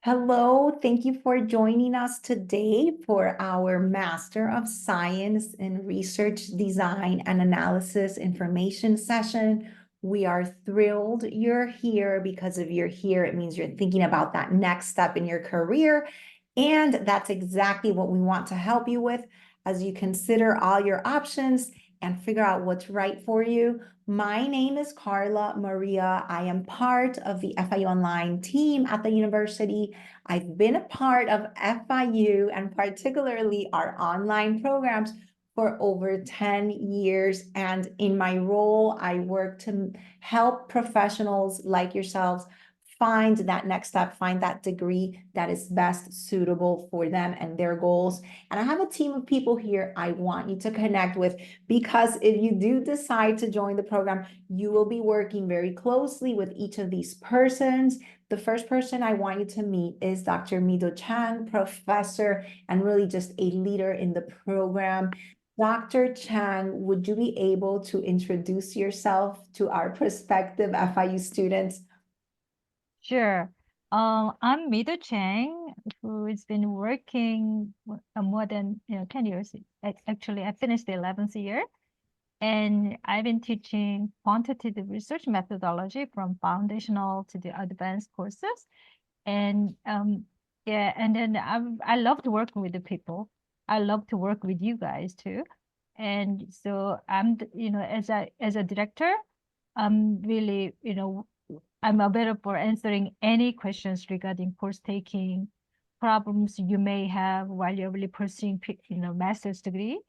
Hello, thank you for joining us today for our Master of Science in Research Design and Analysis information session. We are thrilled you're here because if you're here, it means you're thinking about that next step in your career. And that's exactly what we want to help you with as you consider all your options and figure out what's right for you. My name is Carla Maria. I am part of the FIU Online team at the university. I've been a part of FIU and particularly our online programs for over 10 years. And in my role, I work to help professionals like yourselves find that next step, find that degree that is best suitable for them and their goals. And I have a team of people here I want you to connect with, because if you do decide to join the program, you will be working very closely with each of these persons. The first person I want you to meet is Dr. Mido Chang, professor, and really just a leader in the program. Dr. Chang, would you be able to introduce yourself to our prospective FIU students? Sure. I'm Mido Chang, who has been working more than 10 years. Actually, I finished the 11th year, and I've been teaching quantitative research methodology from foundational to the advanced courses. And yeah, and then I love to work with the people. I love to work with you guys too. And so as a director, I'm really, I'm available for answering any questions regarding course taking, problems you may have while you're really pursuing, master's degree,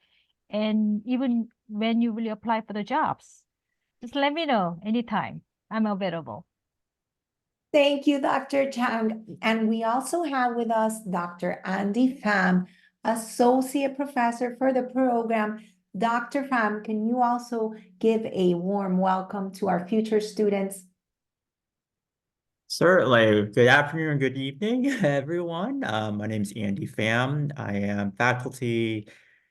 and even when you really apply for the jobs. Just let me know anytime. I'm available. Thank you, Dr. Chang. And we also have with us Dr. Andy Pham, Associate Professor for the program. Dr. Pham, can you also give a warm welcome to our future students? Certainly. Good afternoon, good evening, everyone. My name is Andy Pham. I am faculty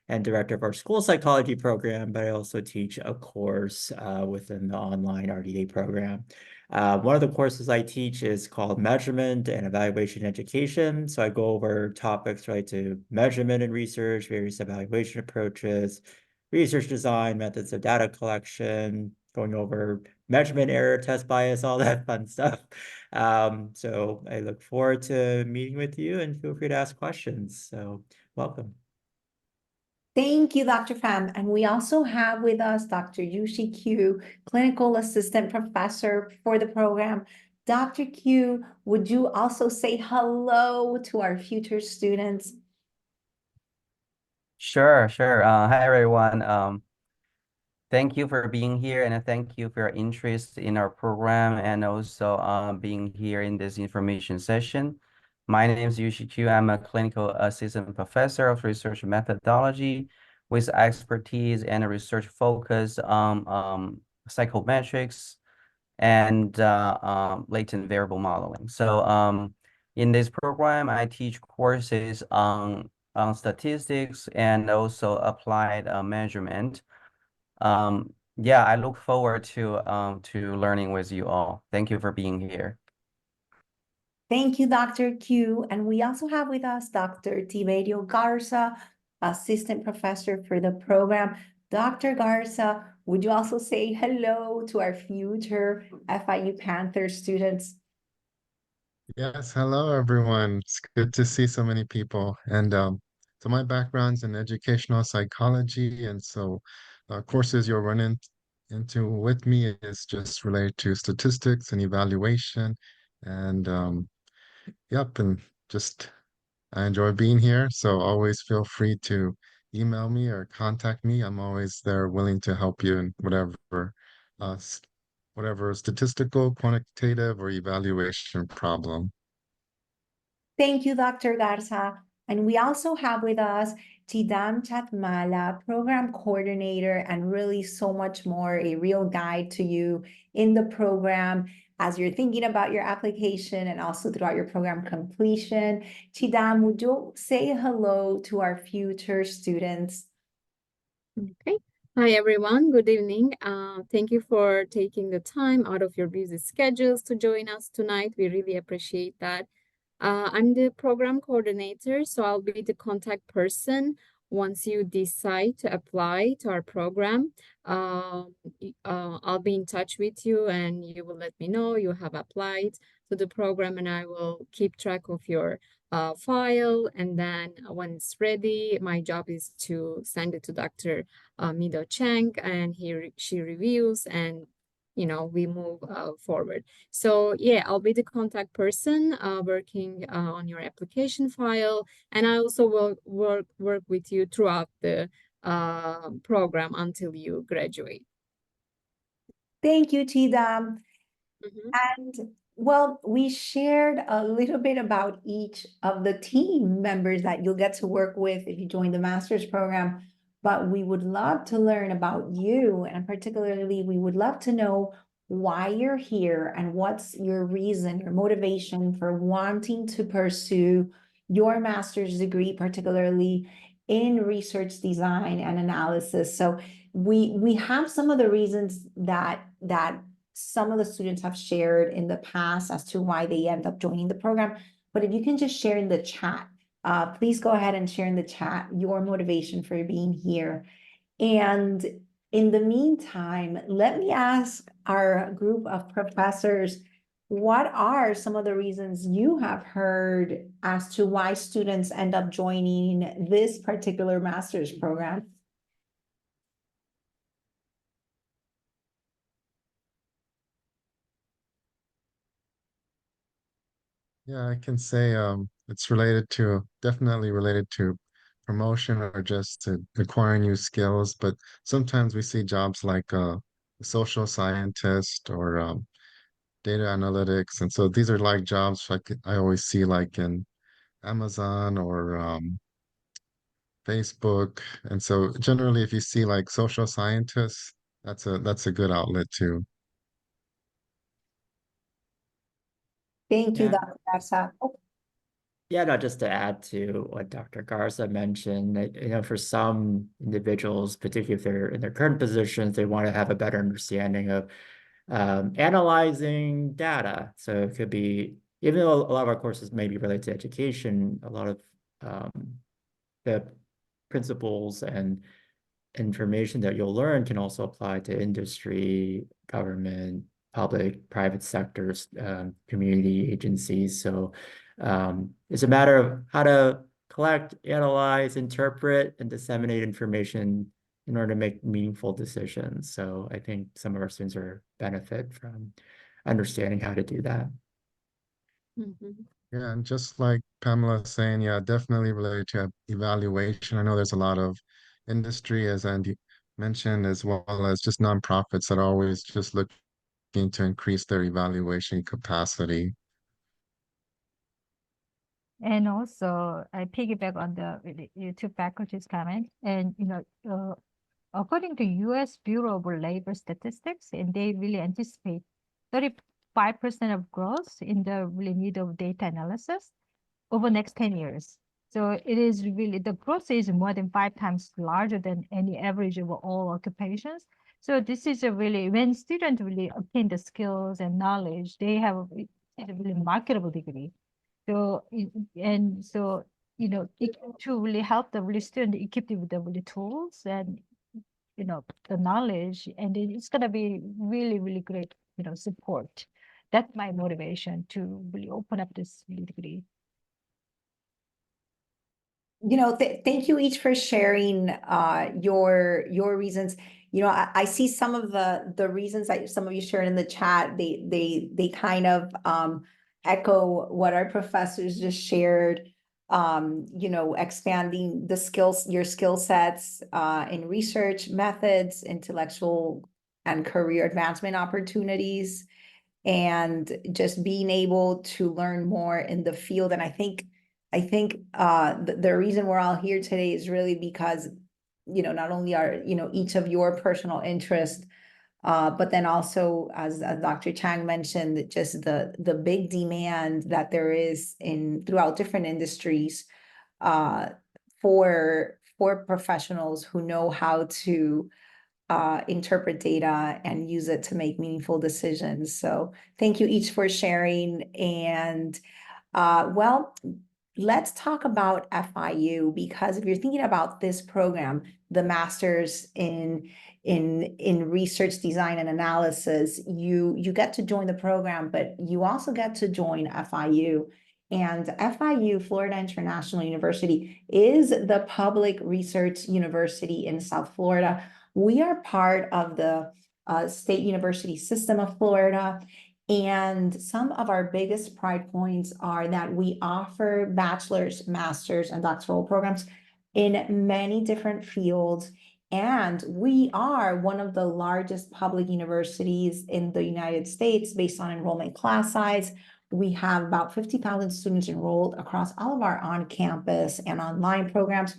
and director of our school psychology program, but I also teach a course within the online RDA program. One of the courses I teach is called Measurement and Evaluation Education. So I go over topics related to measurement and research, various evaluation approaches, research design, methods of data collection, going over measurement error, test bias, all that fun stuff. So I look forward to meeting with you and feel free to ask questions. So welcome. Thank you, Dr. Pham. And we also have with us Dr. Yushi Q, Clinical Assistant Professor for the program. Dr. Q, would you also say hello to our future students? Sure. Hi, everyone. Thank you for being here, and thank you for your interest in our program and also being here in this information session. My name is Yushi Q. I'm a clinical assistant professor of research methodology with expertise and a research focus on psychometrics and latent variable modeling. So in this program, I teach courses on statistics and also applied measurement. Yeah, I look forward to learning with you all. Thank you for being here. Thank you, Dr. Q. And we also have with us Dr. Tiberio Garza, Assistant Professor for the program. Dr. Garza, would you also say hello to our future FIU Panther students? Yes, hello everyone. It's good to see so many people. And so my background's in educational psychology, and so courses you'll run into with me is just related to statistics and evaluation. And yep, and just I enjoy being here. So always feel free to email me or contact me. I'm always there willing to help you in uh, s- whatever statistical, quantitative, or evaluation problem. Thank you, Dr. Garza. And we also have with us Tidam Chatmala, Program Coordinator, and really so much more, a real guide to you in the program as you're thinking about your application and also throughout your program completion. Tidam, would you say hello to our future students? Okay. Hi, everyone. Good evening. Thank you for taking the time out of your busy schedules to join us tonight. We really appreciate that. I'm the program coordinator, so I'll be the contact person once you decide to apply to our program. I'll be in touch with you and you will let me know you have applied to the program, and I will keep track of your file. And then when it's ready, my job is to send it to Dr. Mido Chang, and she reviews, and we move forward. So yeah, I'll be the contact person working on your application file, and I also will work with you throughout the program until you graduate. Thank you, Tida. Mhm. And well, we shared a little bit about each of the team members that you'll get to work with if you join the master's program, but we would love to learn about you, and particularly we would love to know why you're here and what's your reason, your motivation for wanting to pursue your master's degree, particularly in research design and analysis. So we have some of the reasons that some of the students have shared in the past as to why they end up joining the program. But if you can just share in the chat, please go ahead and share in the chat your motivation for being here. And in the meantime, let me ask our group of professors, what are some of the reasons you have heard as to why students end up joining this particular master's program? Yeah, I can say it's definitely related to promotion or just to acquiring new skills. But sometimes we see jobs like social scientist or data analytics. And so these are like jobs like I always see like in Amazon or Facebook. And so generally if you see like social scientists, that's a good outlet too. Thank you, Yeah. Dr. Garza. Oh, Yeah, no, just to add to what Dr. Garza mentioned, for some individuals, particularly if they're in their current positions, they want to have a better understanding of analyzing data. So it could be, even though a lot of our courses may be related to education, a lot of the principles and information that you'll learn can also apply to industry, government, public, private sectors, community agencies. So it's a matter of how to collect, analyze, interpret, and disseminate information in order to make meaningful decisions. So I think some of our students are benefit from understanding how to do that. Mhm. Yeah, and just like Pamela saying, yeah, definitely related to evaluation. I know there's a lot of industry, as Andy mentioned, as well as just nonprofits that are always just looking to increase their evaluation capacity. And also, I piggyback on the two faculty's comment. And according to U.S. Bureau of Labor Statistics, and they really anticipate 35% of growth in the really need of data analysis over next 10 years. So it is really, the growth is more than 5 times larger than any average of all occupations. So this is a really, when students really obtain the skills and knowledge, they have a really marketable degree. So, to really help the really student equipped with the really tools and, the knowledge, and then it's gonna be really, really great, support. That's my motivation to really open up this really degree. Thank you each for sharing your reasons. I see some of the reasons that some of you shared in the chat. They kind of echo what our professors just shared. Expanding your skill sets in research methods, intellectual and career advancement opportunities, and just being able to learn more in the field. And I think the reason we're all here today is really because, not only are, each of your personal interests, but then also, as Dr. Chang mentioned, just the big demand that there is throughout different industries for professionals who know how to interpret data and use it to make meaningful decisions. So thank you each for sharing. And Well, let's talk about FIU, because if you're thinking about this program, the Masters in Research Design and Analysis, you get to join the program, but you also get to join FIU. And FIU, Florida International University, is the public research university in South Florida. We are part of the State University System of Florida. And some of our biggest pride points are that we offer bachelor's, master's, and doctoral programs in many different fields. And we are one of the largest public universities in the United States based on enrollment class size. We have about 50,000 students enrolled across all of our on-campus and online programs.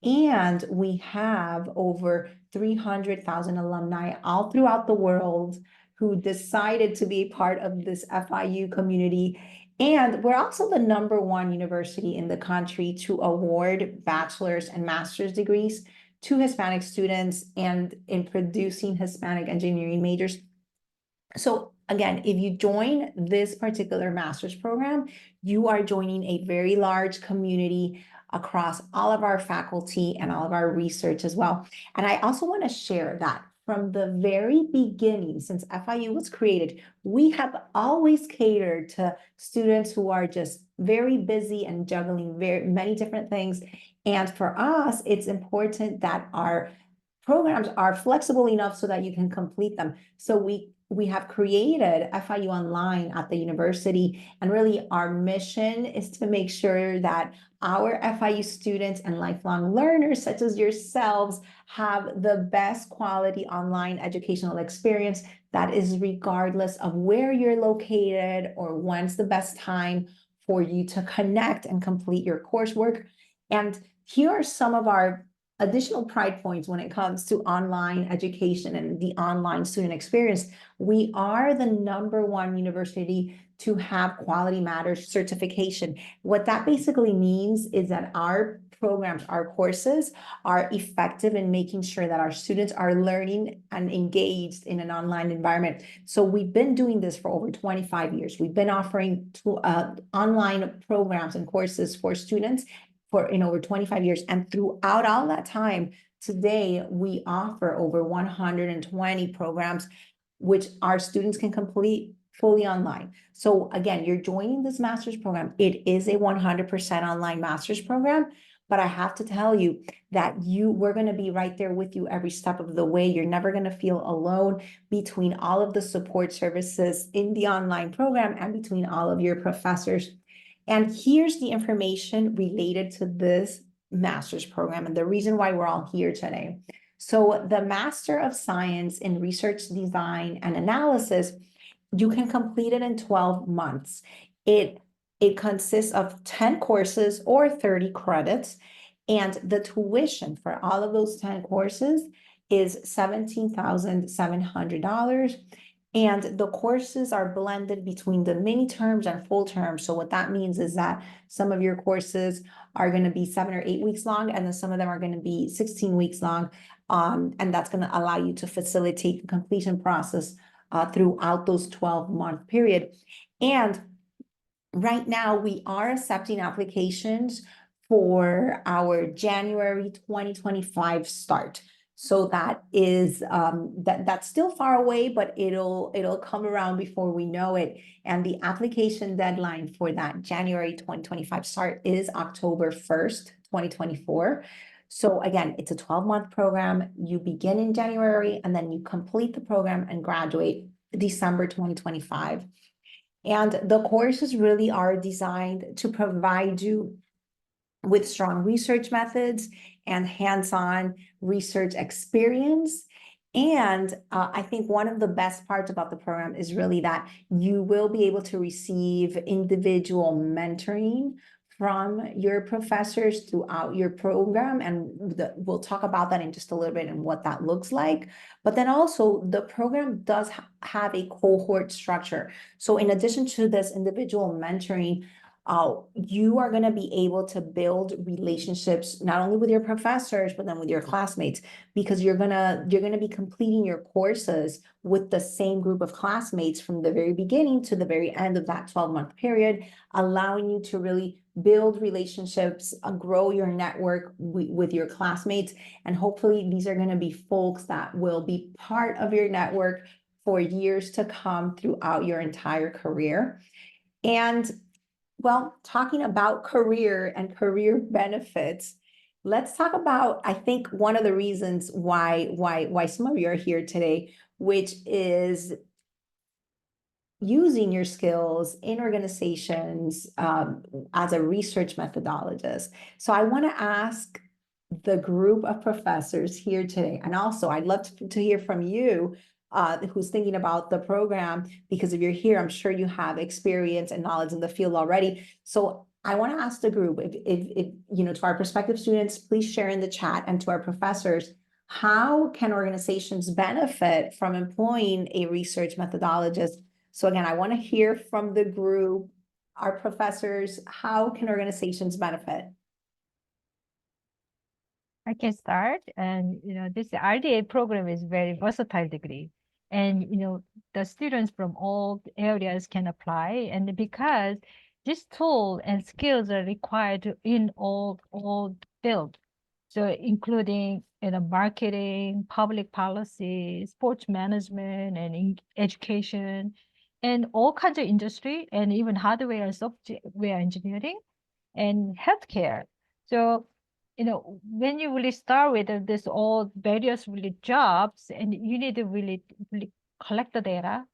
And we have over 300,000 alumni all throughout the world who decided to be part of this FIU community. And we're also the #1 university in the country to award bachelor's and master's degrees to Hispanic students and in producing Hispanic engineering majors. So again, if you join this particular master's program, you are joining a very large community across all of our faculty and all of our research as well. And I also want to share that from the very beginning, since FIU was created, we have always catered to students who are just very busy and juggling very many different things. And for us, it's important that our programs are flexible enough so that you can complete them. So we have created FIU Online at the university, and really our mission is to make sure that our FIU students and lifelong learners, such as yourselves, have the best quality online educational experience that is regardless of where you're located or when's the best time for you to connect and complete your coursework. And here are some of our additional pride points when it comes to online education and the online student experience. We are the #1 university to have Quality Matters certification. What that basically means is that our programs, our courses are effective in making sure that our students are learning and engaged in an online environment. So we've been doing this for over 25 years. We've been offering online programs and courses for students in over 25 years. And throughout all that time, today we offer over 120 programs, which our students can complete fully online. So again, you're joining this master's program. It is a 100% online master's program, but I have to tell you that we're going to be right there with you every step of the way. You're never going to feel alone between all of the support services in the online program and between all of your professors. And here's the information related to this master's program and the reason why we're all here today. So the Master of Science in Research Design and Analysis, you can complete it in 12 months. It consists of 10 courses or 30 credits, and the tuition for all of those 10 courses is $17,700. And the courses are blended between the mini terms and full terms. So what that means is that some of your courses are going to be 7 or 8 weeks long, and then some of them are going to be 16 weeks long. And that's going to allow you to facilitate the completion process throughout those 12-month period. And right now we are accepting applications for our January 2025 start. So that is that's still far away, but it'll come around before we know it. And the application deadline for that January 2025 start is October 1st, 2024. So again, it's a 12-month program. You begin in January and then you complete the program and graduate December 2025. And the courses really are designed to provide you with strong research methods and hands-on research experience. And I think one of the best parts about the program is really that you will be able to receive individual mentoring from your professors throughout your program. And we'll talk about that in just a little bit and what that looks like. But then also the program does have a cohort structure. So in addition to this individual mentoring, you are going to be able to build relationships not only with your professors, but then with your classmates, because you're gonna be completing your courses with the same group of classmates from the very beginning to the very end of that 12-month period, allowing you to really build relationships, grow your network with your classmates. And hopefully these are going to be folks that will be part of your network for years to come throughout your entire career. And well, talking about career and career benefits, let's talk about, I think, one of the reasons why some of you are here today, which is using your skills in organizations as a research methodologist. So I want to ask the group of professors here today, and also I'd love to hear from you who's thinking about the program, because if you're here, I'm sure you have experience and knowledge in the field already. So I want to ask the group, if you know, to our prospective students, please share in the chat, and to our professors, how can organizations benefit from employing a research methodologist? So again, I want to hear from the group, our professors, how can organizations benefit? I can start. And, this RDA program is very versatile degree. And, the students from all areas can apply. And because this tool and skills are required in all fields. So including, marketing, public policy, sports management, and education, and all kinds of industry, and even hardware and software engineering and healthcare. So, when you really start with this all various really jobs, and you need to really collect the data,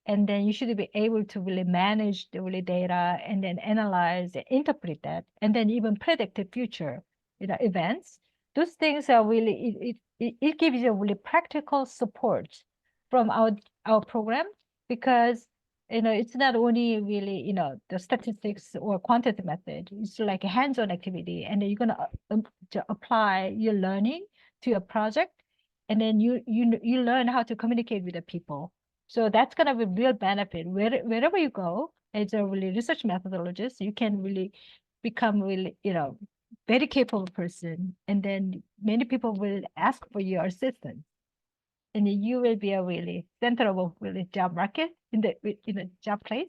and then you should be able to really manage the really data, and then analyze and interpret that, and then even predict the future, events. Those things are really, it gives you really practical support from our program, because it's not only really, the statistics or quantitative method. It's like a hands-on activity, and then you're gonna to apply your learning to your project, and then you learn how to communicate with the people. So that's gonna be real benefit wherever you go. As a really research methodologist, you can really become really, very capable person, and then many people will ask for your assistance, and then you will be a really central really job market in the job place.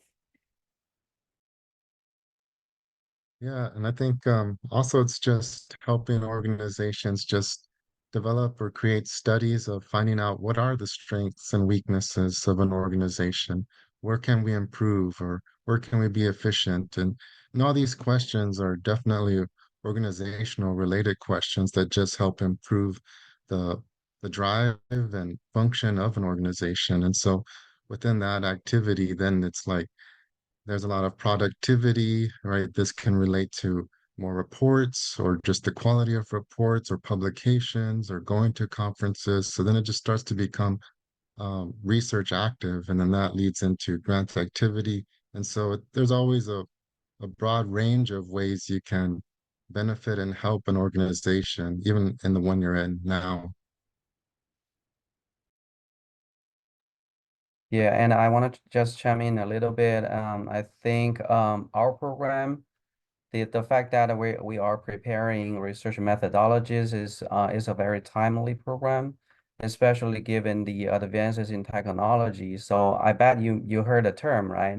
Yeah, and I think also it's just helping organizations just develop or create studies of finding out what are the strengths and weaknesses of an organization. Where can we improve, or where can we be efficient? And all these questions are definitely organizational related questions that just help improve the the drive and function of an organization. And so within that activity, then it's like there's a lot of productivity, right? This can relate to more reports, or just the quality of reports or publications or going to conferences. So then it just starts to become research active, and then that leads into grant activity. And so there's always a broad range of ways you can benefit and help an organization, even in the one you're in now. Yeah, and I wanted to just chime in a little bit. I think our program, the fact that we are preparing research methodologies is a very timely program, especially given the advances in technology. So I bet you heard the term, right?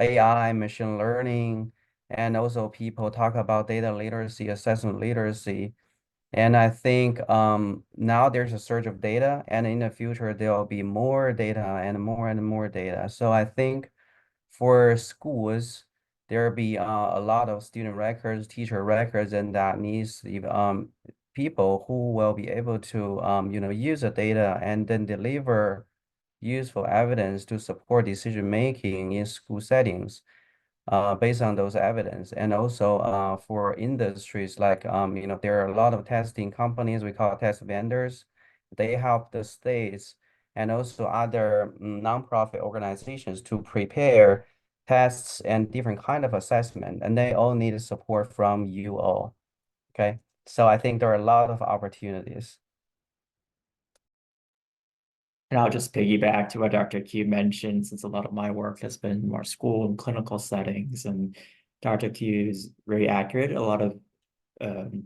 AI, machine learning, and also people talk about data literacy, assessment literacy. And I think now there's a surge of data, and in the future there will be more data and more data. So I think for schools, there will be a lot of student records, teacher records, and that needs people who will be able to use the data and then deliver useful evidence to support decision making in school settings based on those evidence. And also for industries, like, there are a lot of testing companies, we call test vendors. They help the states and also other nonprofit organizations to prepare tests and different kind of assessment, and they all need support from you all. Okay, so I think there are a lot of opportunities. And I'll just piggyback to what Dr. Q mentioned, since a lot of my work has been more school and clinical settings. And Dr. Q is very accurate. A lot of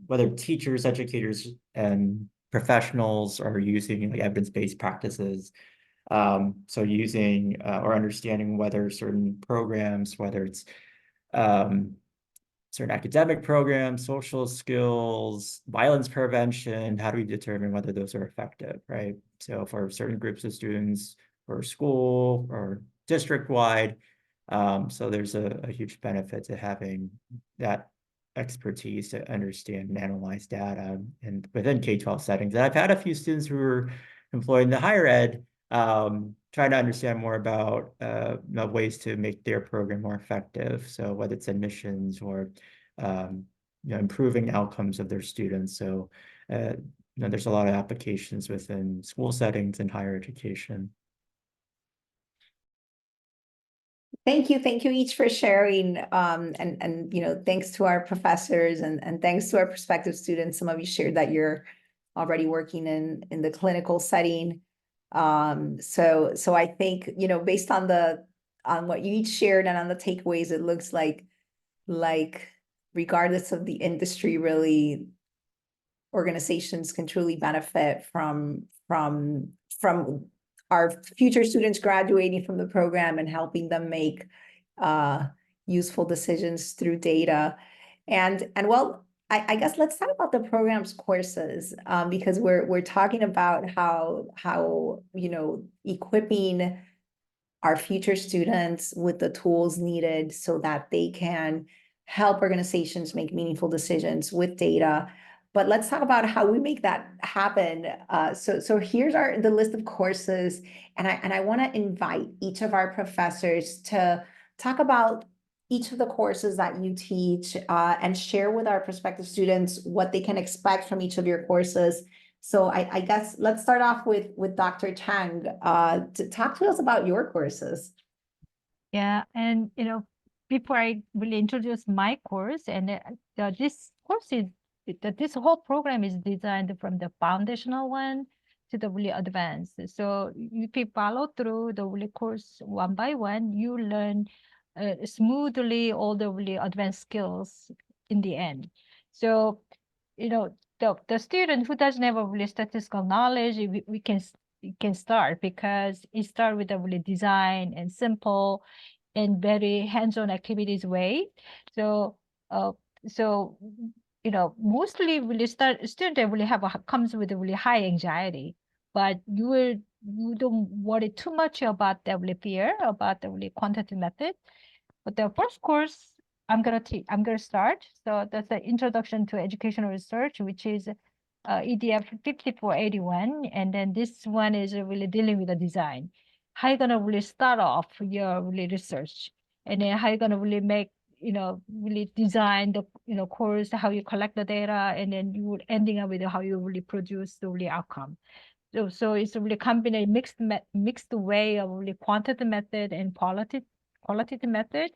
whether teachers, educators, and professionals are using like evidence-based practices. So using or understanding whether certain programs, whether it's certain academic programs, social skills, violence prevention, how do we determine whether those are effective, right? So for certain groups of students or school or district-wide, so there's a huge benefit to having that expertise to understand and analyze data and within K-12 settings. And I've had a few students who were employed in the higher ed trying to understand more about ways to make their program more effective. So whether it's admissions or improving outcomes of their students. So there's a lot of applications within school settings and higher education. Thank you each for sharing. And thanks to our professors and thanks to our prospective students. Some of you shared that you're already working in the clinical setting. So I think, based on what you each shared and on the takeaways, it looks like regardless of the industry, really, organizations can truly benefit from our future students graduating from the program and helping them make useful decisions through data. And well, I guess let's talk about the program's courses, because we're talking about how equipping our future students with the tools needed so that they can help organizations make meaningful decisions with data. But let's talk about how we make that happen. So here's the list of courses, and I want to invite each of our professors to talk about each of the courses that you teach, and share with our prospective students what they can expect from each of your courses. So I guess let's start off with Dr. Chang, to talk to us about your courses. Yeah, and before I really introduce my course, and this course is this whole program is designed from the foundational one to the really advanced. So if you follow through the really course one by one, you learn smoothly all the really advanced skills in the end. So the student who doesn't have a really statistical knowledge, we can start, because it start with a really design and simple and very hands-on activities way. So mostly really student really comes with a really high anxiety, but you don't worry too much about the really fear about the really quantitative method. But the first course I'm gonna start. So that's the Introduction to Educational Research, which is EDF 5481, and then this one is really dealing with the design. How you gonna really start off your really research, and then how you gonna really make really design the course, how you collect the data, and then you would ending up with how you really produce the really outcome. So it's a really combination mixed way of really quantitative method and qualitative method.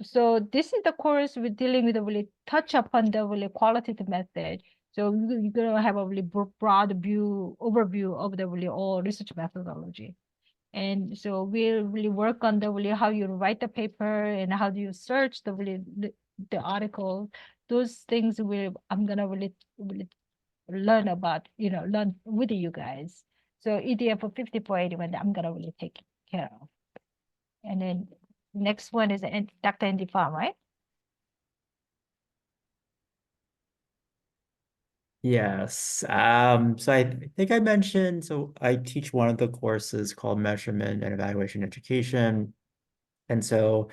So this is the course we're dealing with, a really touch upon the really qualitative method. So you're gonna have a really broad overview of the really all research methodology. And so we'll really work on the really how you write the paper and how do you search the really the article. Those things I'm gonna really learn about, learn with you guys. So EDF for 5481, I'm gonna really take care of. And then next one is Dr. Andy Farm, right? Yes. So I think I mentioned, so I teach one of the courses called Measurement and Evaluation Education. And so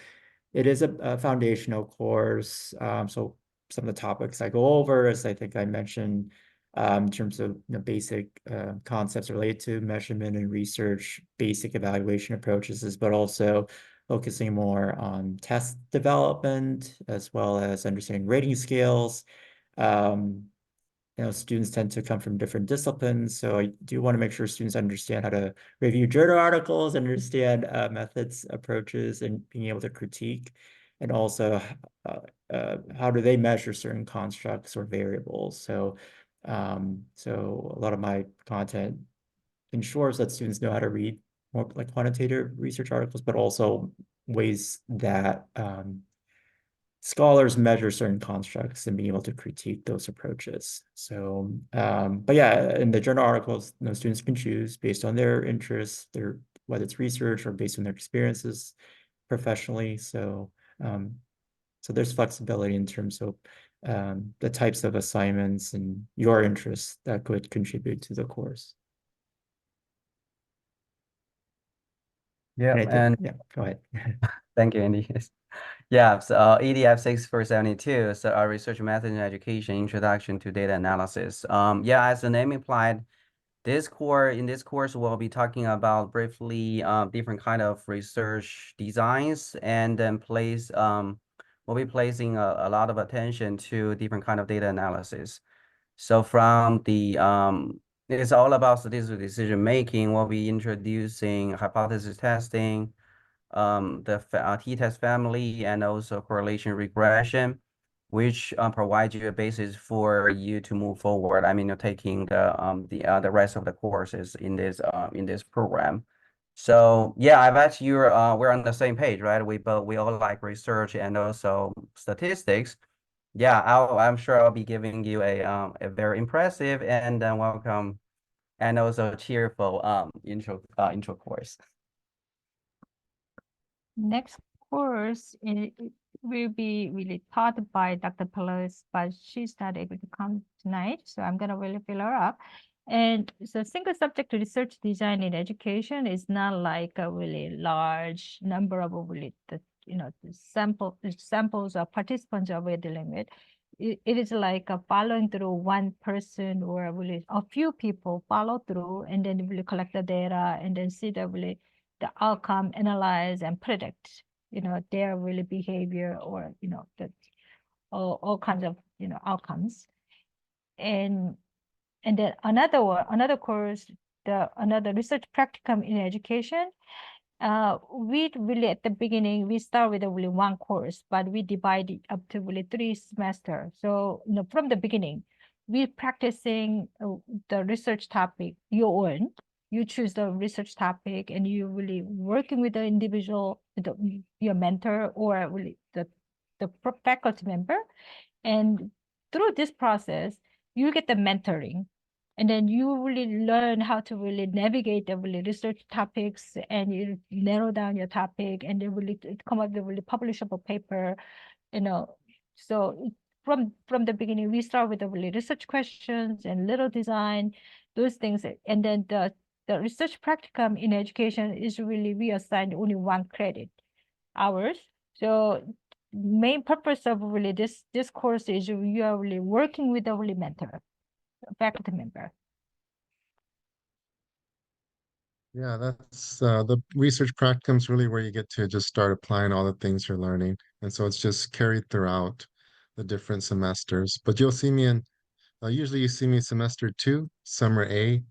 it is a foundational course. So some of the topics I go over, as I think I mentioned, in terms of basic concepts related to measurement and research, basic evaluation approaches, but also focusing more on test development as well as understanding rating scales. Students tend to come from different disciplines, so I do want to make sure students understand how to review journal articles, understand methods, approaches, and being able to critique, and also how do they measure certain constructs or variables. So a lot of my content ensures that students know how to read more like quantitative research articles, but also ways that scholars measure certain constructs and being able to critique those approaches. So, but yeah, in the journal articles, students can choose based on their interests, whether it's research or based on their experiences professionally. So, so there's flexibility in terms of the types of assignments and your interests that could contribute to the course. Yeah, And yeah, go ahead. thank you, Andy. Yeah, so EDF 6472, so our research method in education, introduction to data analysis. Yeah, as the name implied, in this course we'll be talking about briefly different kind of research designs, and then we'll be placing a lot of attention to different kind of data analysis. So from the it's all about statistical decision making. We'll be introducing hypothesis testing, the t-test family, and also correlation regression, which provides you a basis for you to move forward. I mean, you're taking the rest of the courses in this program. So yeah, I bet we're on the same page, right? We all like research and also statistics. Yeah, I'm sure I'll be giving you a very impressive and welcome and also cheerful intro course. Next course it will be really taught by Dr. Pelosi, but she's not able to come tonight, so I'm gonna really fill her up. And so single subject research design in education is not like a really large number of really the samples of participants that we're dealing with. It is like a following through one person or really a few people follow through, and then really collect the data and then see the outcome, analyze and predict, their really behavior or, all kinds of, outcomes. And then another course, another research practicum in education. We really at the beginning, we start with only one course, but we divide it up to really 3 semesters. So, from the beginning, we practicing the research topic your own. You choose the research topic and you really working with the individual, your mentor or really the faculty member. And through this process, you get the mentoring. And then you really learn how to really navigate the really research topics, and you narrow down your topic and then really come up with a really publishable paper, So from the beginning, we start with the really research questions and little design, those things. And then the research practicum in education is really, we assign only 1 credit hours. So main purpose of really this course is you are really working with a really mentor, faculty member. Yeah, that's the research practicum is really where you get to just start applying all the things you're learning. And so it's just carried throughout the different semesters. But you'll see me usually you see me semester 2, summer A,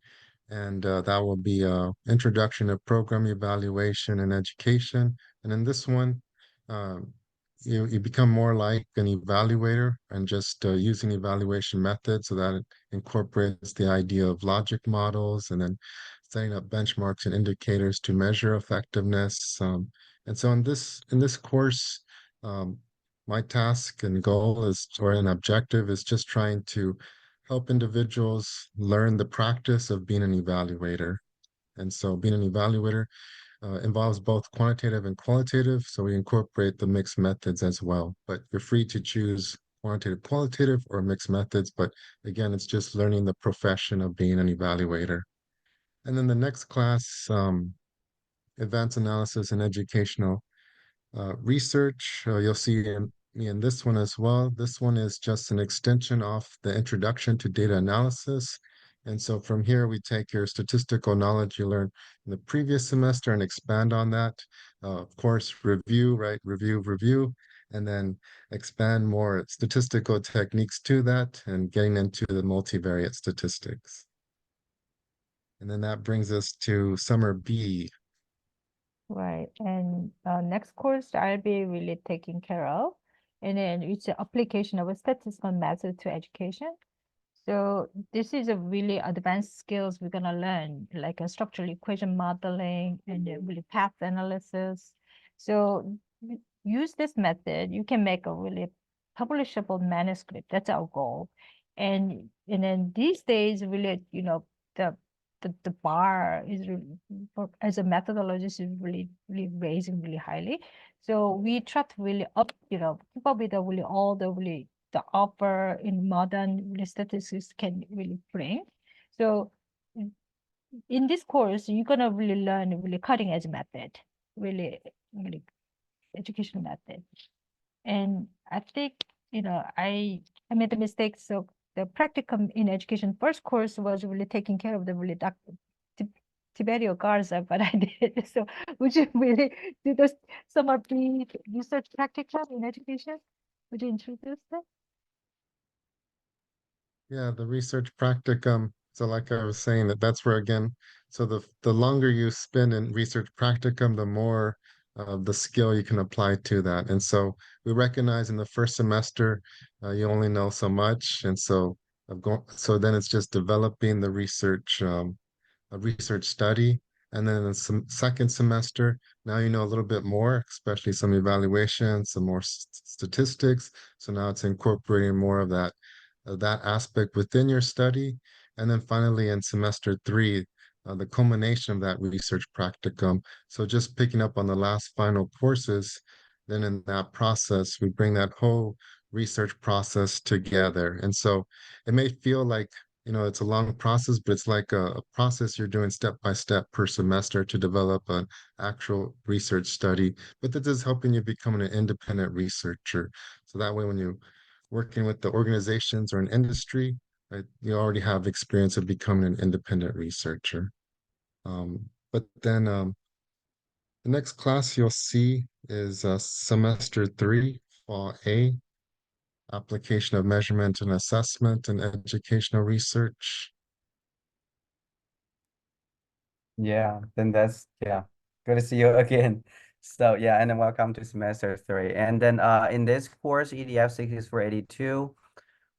and that will be introduction of program evaluation and education. And in this one, um, you become more like an evaluator and just using evaluation methods, so that it incorporates the idea of logic models and then setting up benchmarks and indicators to measure effectiveness. And so in this course, um, my task and goal is, or an objective is, just trying to help individuals learn the practice of being an evaluator. And so being an evaluator involves both quantitative and qualitative. So we incorporate the mixed methods as well. But you're free to choose quantitative, qualitative, or mixed methods. But again, it's just learning the profession of being an evaluator. And then the next class, advanced analysis and educational research, you'll see me in this one as well. This one is just an extension of the introduction to data analysis. And so from here, we take your statistical knowledge you learned in the previous semester and expand on that. Of course, review, right? Review, and then expand more statistical techniques to that and getting into the multivariate statistics. And then that brings us to summer B. Right. And next course I'll be really taking care of. And then it's the application of a statistical method to education. So this is a really advanced skills we're gonna learn, like a structural equation modeling and really path analysis. So use this method, you can make a really publishable manuscript. That's our goal. And then these days, really, the the bar is really, as a methodologist, is really raising really highly. So we try to really keep up with really all the offer in modern statistics can really bring. So in this course, you're gonna really learn really cutting edge method, really educational method. And I think, I made a mistake. So the practicum in education first course was really taking care of the really Tiberio Garza, but I did. So would you really do those some of the research practicum in education? Would you introduce that? Yeah, the research practicum. So like I was saying, that's where again, so the longer you spend in research practicum, the more of the skill you can apply to that. And so we recognize in the first semester, you only know so much. And so so then it's just developing the research a research study. And then in some second semester, now you know a little bit more, especially some evaluation, some more statistics. So now it's incorporating more of that aspect within your study. And then finally in semester three, the culmination of that research practicum. So just picking up on the last final courses, then in that process, we bring that whole research process together. And so it may feel like it's a long process, but it's like a process you're doing step by step per semester to develop an actual research study. But this is helping you become an independent researcher. So that way, when you're working with the organizations or an industry, right, you already have experience of becoming an independent researcher. But then the next class you'll see is semester 3, fall A, application of measurement and assessment and educational research. Yeah, then yeah. Good to see you again. So yeah, and then welcome to semester 3. And then in this course, EDF 6482,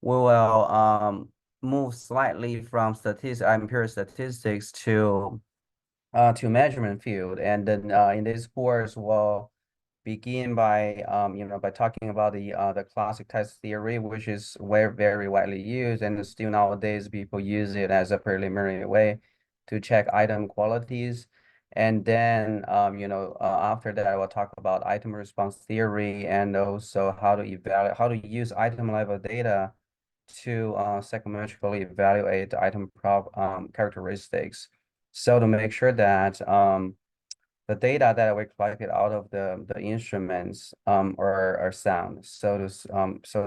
we will move slightly from pure statistics to measurement field. And then in this course, we'll begin by by talking about the classic test theory, which is very widely used, and still nowadays people use it as a preliminary way to check item qualities. And then after that, I will talk about item response theory and also how to use item level data to psychometrically evaluate the item characteristics. So to make sure that the data that we collected out of the instruments are sound, so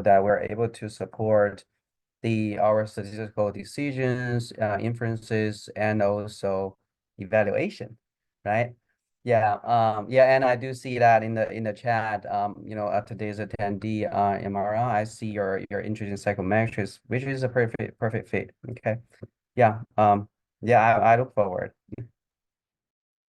that we're able to support our statistical decisions, inferences, and also evaluation, right? Yeah, and I do see that in the chat, today's attendee, Imara, I see your interest in psychometrics, which is a perfect fit. Okay, yeah, I look forward.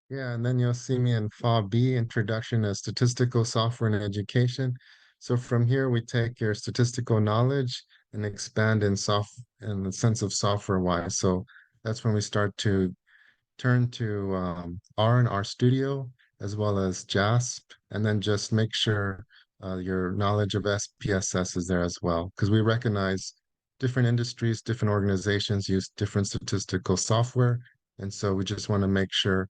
Yeah, and then you'll see me in Fall B, Introduction to Statistical Software and Education. So from here, we take your statistical knowledge and expand in the sense of software wise. So that's when we start to turn to R and R Studio as well as JASP, and then just make sure your knowledge of SPSS is there as well, because we recognize different industries, different organizations use different statistical software. And so we just want to make sure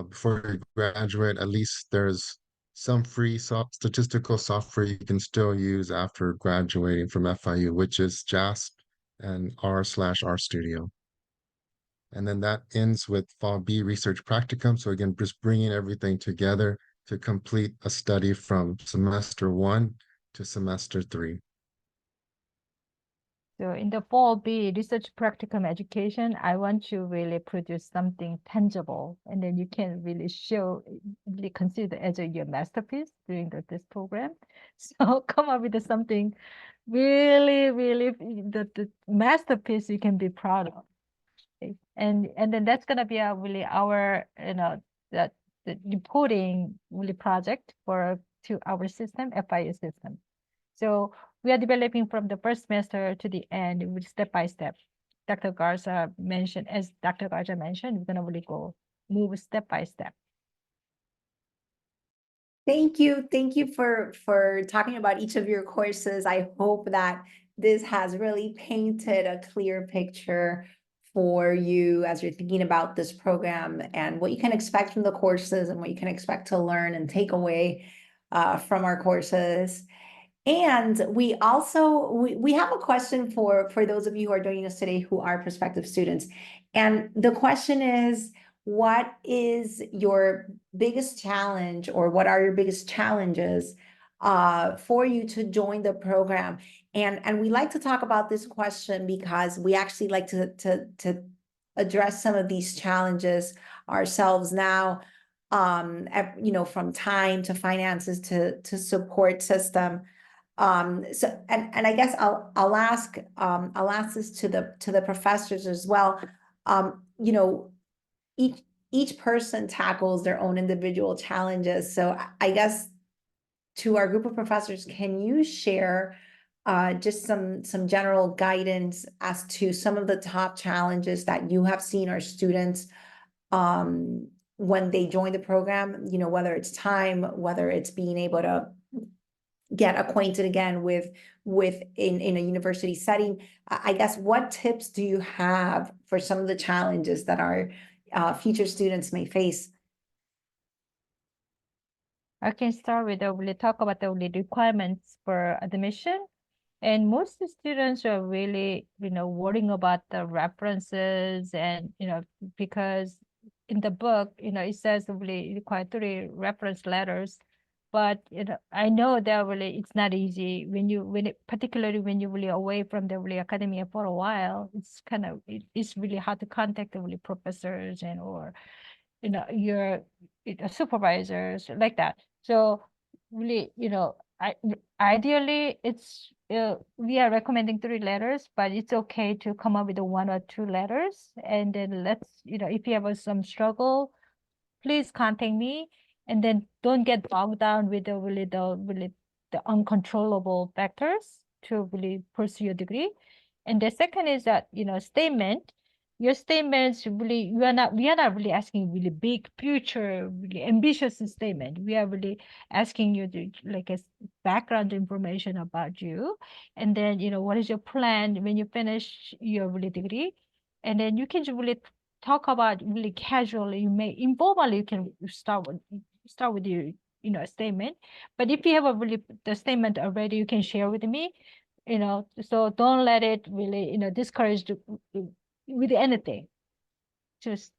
before you graduate, at least there's some free statistical software you can still use after graduating from FIU, which is JASP and R/R Studio. And then that ends with Fall B Research Practicum. So again, just bringing everything together to complete a study from semester 1 to semester 3. So in the fall B research practicum education, I want to really produce something tangible, and then you can really really consider as your masterpiece during this program. So come up with something really the masterpiece you can be proud of. Okay? And then that's gonna be really our that the reporting really project to our system, FIU system. So we are developing from the first semester to the end with step by step. Dr. Garza mentioned, as Dr. Garza mentioned, we're gonna really move step by step. Thank you. Thank you for talking about each of your courses. I hope that this has really painted a clear picture for you as you're thinking about this program and what you can expect from the courses and what you can expect to learn and take away from our courses. And we also we have a question for those of you who are joining us today who are prospective students. And the question is, what is your biggest challenge, or what are your biggest challenges for you to join the program? And we like to talk about this question because we actually like to address some of these challenges ourselves now, you know, from time to finances to support system. So and I guess I'll ask this to the professors as well. You know, each person tackles their own individual challenges. So I guess to our group of professors, can you share just some general guidance as to some of the top challenges that you have seen our students when they join the program, you know, whether it's time, whether it's being able to get acquainted again with in a university setting. I guess, what tips do you have for some of the challenges that our future students may face? I can start with we talk about the requirements for admission. And most students are really, you know, worrying about the references and, you know, because in the book, you know, it says really require 3 reference letters. But, you know, I know that really it's not easy particularly when you're really away from the really academia for a while. It's kind of, it's really hard to contact the really professors and or, you know, your supervisors like that. So really, you know, ideally it's we are recommending 3 letters, but it's okay to come up with 1 or 2 letters. And then let's, you know, if you have some struggle, please contact me. And then don't get bogged down with the uncontrollable factors to really pursue your degree. And the second is that, you know, your statements really, we are not really asking really big future, really ambitious statement. We are really asking you to like a background information about you. And then, you know, what is your plan when you finish your really degree? And then you can really talk about really casually. You may informally, you can start with your, you know, statement. But if you have a really the statement already, you can share with me, you know. So don't let it really, you know, discourage with anything. Just,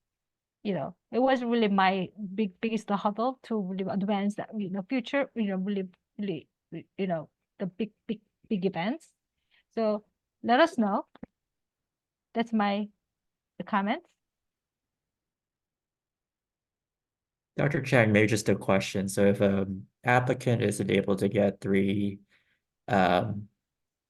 you know, it was really my biggest hurdle to really advance that, you know, future, you know, really, you know, the big events. So let us know. That's the comments. Dr. Chang, maybe just a question. So if an applicant isn't able to get 3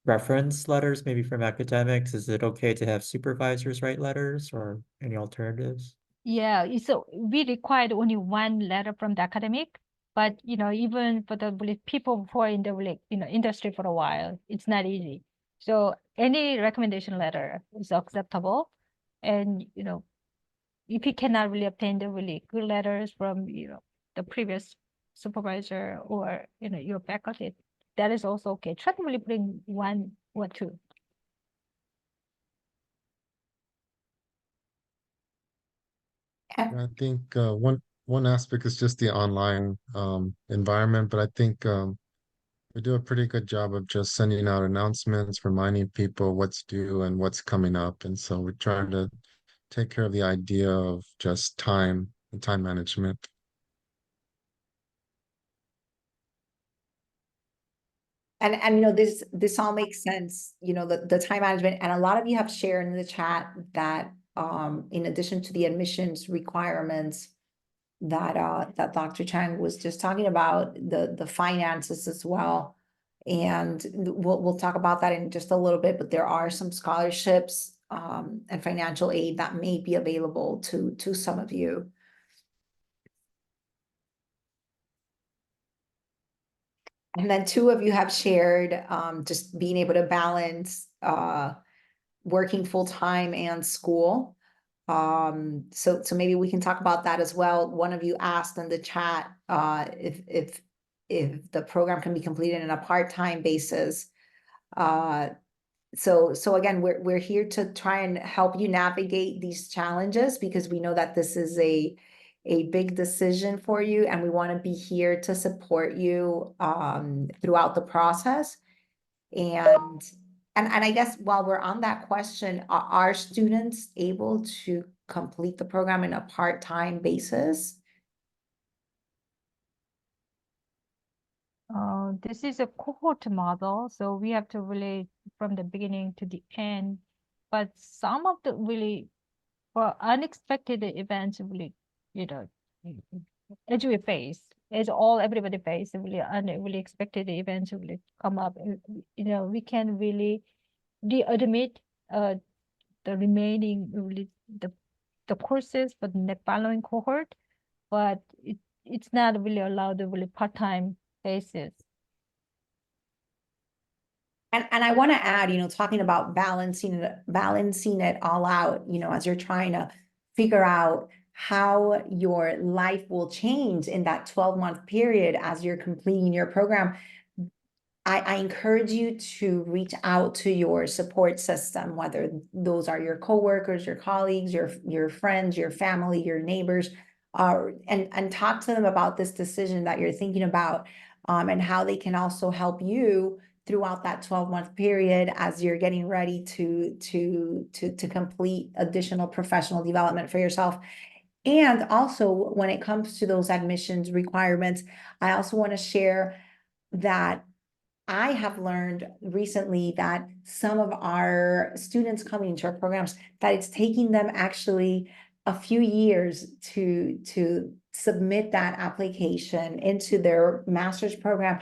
reference letters, maybe from academics, is it okay to have supervisors write letters, or any alternatives? Yeah, so we required only 1 letter from the academic, but you know, even for the people who are in the you know, industry for a while, it's not easy. So any recommendation letter is acceptable. And you know, if you cannot really obtain the really good letters from, you know, the previous supervisor or, you know, your faculty, that is also okay. Try to really bring 1 or 2. I think one aspect is just the online environment, but I think we do a pretty good job of just sending out announcements, reminding people what's due and what's coming up. And so we're trying to take care of the idea of just time and time management. And you know, this all makes sense, you know, the time management, and a lot of you have shared in the chat that in addition to the admissions requirements that Dr. Chang was just talking about, the finances as well. And we'll talk about that in just a little bit, but there are some scholarships and financial aid that may be available to some of you. And then 2 of you have shared just being able to balance working full-time and school. So maybe we can talk about that as well. One of you asked in the chat if if the program can be completed in a part-time basis. So again, we're here to try and help you navigate these challenges, because we know that this is a big decision for you, and we want to be here to support you throughout the process. And I guess while we're on that question, are students able to complete the program in a part-time basis? This is a cohort model, so we have to really from the beginning to the end. But some of the really for unexpected events, really, you know, as we face, as everybody face, really really expected events really come up. You know, we can really readmit the remaining really the courses for the following cohort, but it's not really allowed to really part-time basis. And I want to add, talking about balancing it all out, as you're trying to figure out how your life will change in that 12-month period as you're completing your program. I encourage you to reach out to your support system, whether those are your coworkers, your colleagues, your friends, your family, your neighbors, and talk to them about this decision that you're thinking about, and how they can also help you throughout that 12-month period as you're getting ready to complete additional professional development for yourself. And also, when it comes to those admissions requirements, I also want to share that I have learned recently that some of our students coming into our programs, that it's taking them actually a few years to submit that application into their master's program.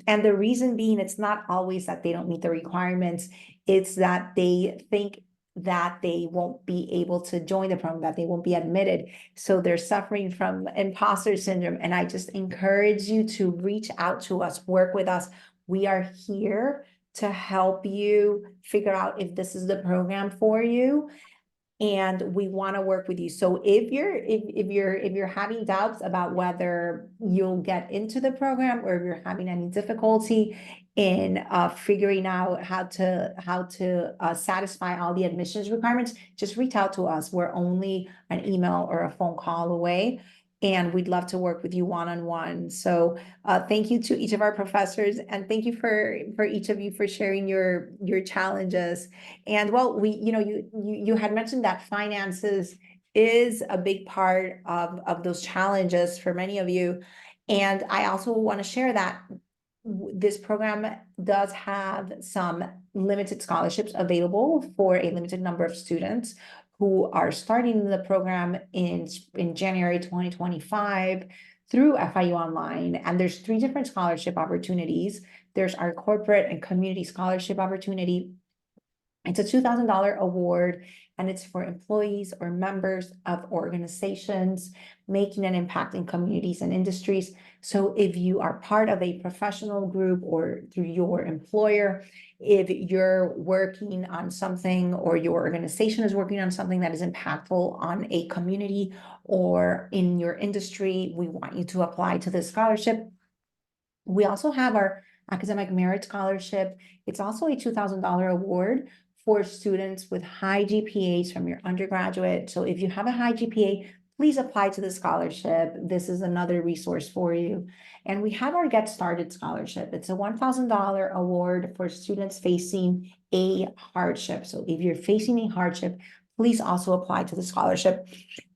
And the reason being, it's not always that they don't meet the requirements, it's that they think that they won't be able to join the program, that they won't be admitted. So they're suffering from imposter syndrome. And I just encourage you to reach out to us, work with us. We are here to help you figure out if this is the program for you, and we want to work with you. So if you're having doubts about whether you'll get into the program, or if you're having any difficulty in figuring out how to satisfy all the admissions requirements, just reach out to us. We're only an email or a phone call away, and we'd love to work with you one-on-one. So thank you to each of our professors, and thank you for each of you for sharing your challenges. And well, you had mentioned that finances is a big part of those challenges for many of you. And I also want to share that this program does have some limited scholarships available for a limited number of students who are starting the program in January 2025 through FIU Online. And there's 3 different scholarship opportunities. There's our corporate and community scholarship opportunity. It's a $2,000 award, and it's for employees or members of organizations making an impact in communities and industries. So if you are part of a professional group or through your employer, if you're working on something or your organization is working on something that is impactful on a community or in your industry, we want you to apply to this scholarship. We also have our Academic Merit Scholarship. It's also a $2,000 award for students with high GPAs from your undergraduate. So if you have a high GPA, please apply to the scholarship. This is another resource for you. And we have our Get Started Scholarship. It's a $1,000 award for students facing a hardship. So if you're facing a hardship, please also apply to the scholarship.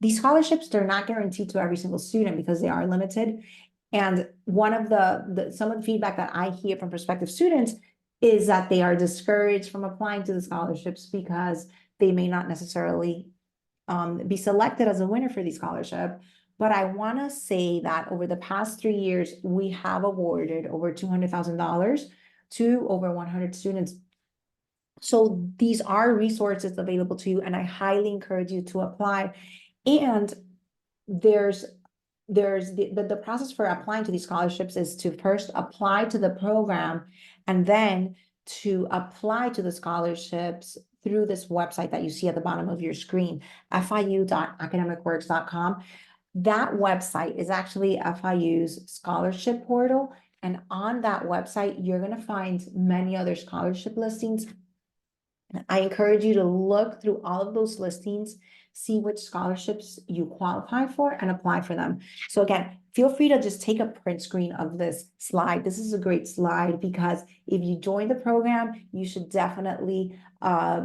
These scholarships, they're not guaranteed to every single student because they are limited. And one of some of the feedback that I hear from prospective students is that they are discouraged from applying to the scholarships because they may not necessarily be selected as a winner for the scholarship. But I want to say that over the past 3 years, we have awarded over $200,000 to over 100 students. So these are resources available to you, and I highly encourage you to apply. And there's the process for applying to these scholarships is to first apply to the program, and then to apply to the scholarships through this website that you see at the bottom of your screen, fiu.academicworks.com. That website is actually FIU's scholarship portal, And on that website, you're gonna find many other scholarship listings. I encourage you to look through all of those listings, see which scholarships you qualify for and apply for them. So again, feel free to just take a print screen of this slide. This is a great slide because if you join the program, you should definitely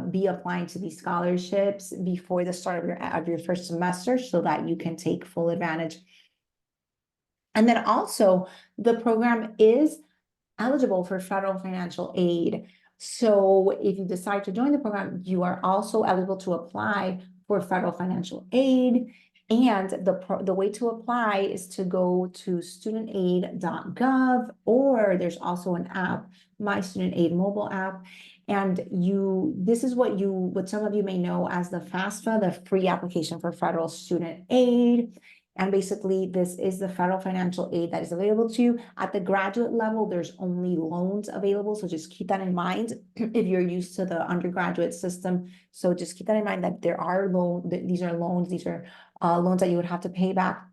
be applying to these scholarships before the start of your first semester so that you can take full advantage. And then also the program is eligible for federal financial aid. So if you decide to join the program, you are also eligible to apply for federal financial aid. And the way to apply is to go to studentaid.gov, or there's also an app, My Student Aid mobile app. And this is what some of you may know as the FAFSA, the free application for federal student aid. And basically, this is the federal financial aid that is available to you. At the graduate level, there's only loans available. So just keep that in mind if you're used to the undergraduate system. So just keep that in mind that these are loans, these are loans that you would have to pay back.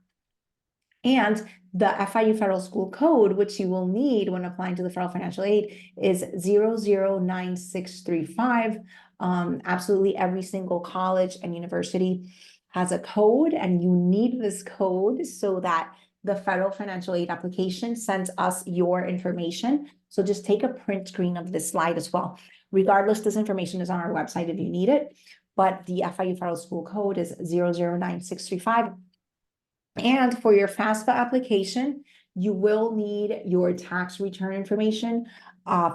And the FIU Federal School Code, which you will need when applying to the federal financial aid, is 009635. Absolutely every single college and university has a code, and you need this code so that the federal financial aid application sends us your information. So just take a print screen of this slide as well. Regardless, this information is on our website if you need it, but the FIU Federal School Code is 009635. And for your FAFSA application, you will need your tax return information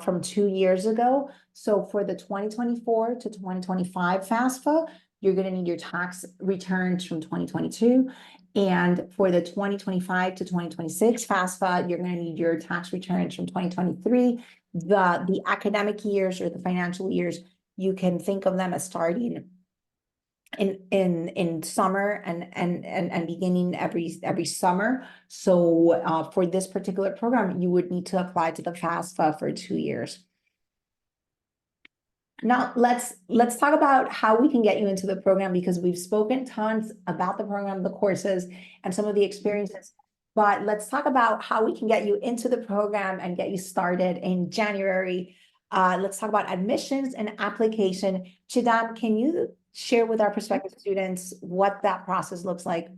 from 2 years ago. So for the 2024 to 2025 FAFSA, you're going to need your tax returns from 2022. And for the 2025 to 2026 FAFSA, you're going to need your tax returns from 2023. The academic years or the financial years, you can think of them as starting in summer and beginning every summer. So for this particular program, you would need to apply to the FAFSA for 2 years. Now let's talk about how we can get you into the program, because we've spoken tons about the program, the courses, and some of the experiences. But let's talk about how we can get you into the program and get you started in January. Let's talk about admissions and application. Chidam, can you share with our prospective students what that process looks like?